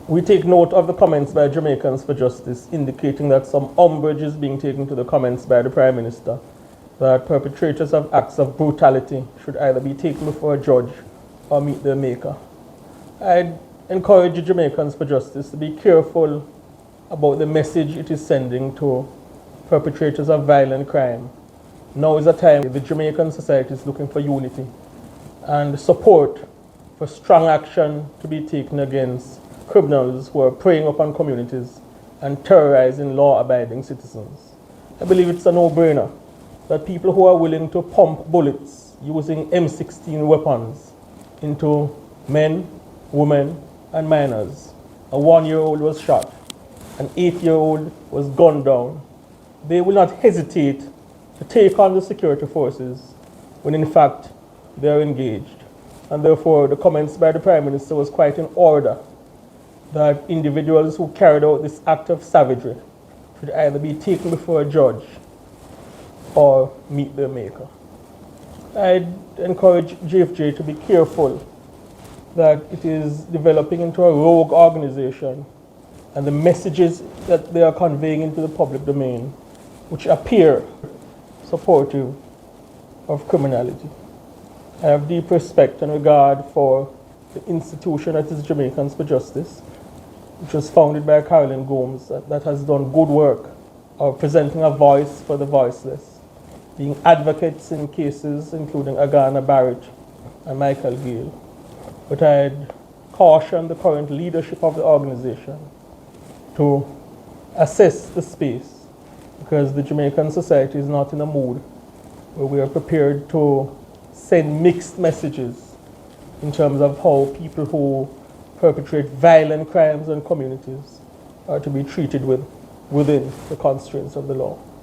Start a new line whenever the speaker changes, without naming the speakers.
We take note of the comments by Jamaicans for Justice indicating that some umbrage is being taken to the comments by the Prime Minister that perpetrators of acts of brutality should either be taken before a judge or meet their maker. I'd encourage the Jamaicans for Justice to be careful about the message it is sending to perpetrators of violent crime. Now is a time the Jamaican society is looking for unity and support for strong action to be taken against criminals who are preying upon communities and terrorizing law-abiding citizens. I believe it's a no-brainer that people who are willing to pump bullets using M16 weapons into men, women, and minors. A 1-year-old was shot, an 8-year-old was gunned down. They will not hesitate to take on the security forces when in fact they are engaged. And therefore the comments by the Prime Minister was quite in order that individuals who carried out this act of savagery should either be taken before a judge or meet their maker. I'd encourage JFJ to be careful that it is developing into a rogue organization and the messages that they are conveying into the public domain, which appear supportive of criminality. I have deep respect and regard for the institution that is Jamaicans for Justice, which was founded by Carolyn Gomes, that has done good work of presenting a voice for the voiceless, being advocates in cases including Agana Barrett and Michael Gale. But I'd caution the current leadership of the organization to assess the space, because the Jamaican society is not in a mood where we are prepared to send mixed messages in terms of how people who perpetrate violent crimes in communities are to be treated within the constraints of the law.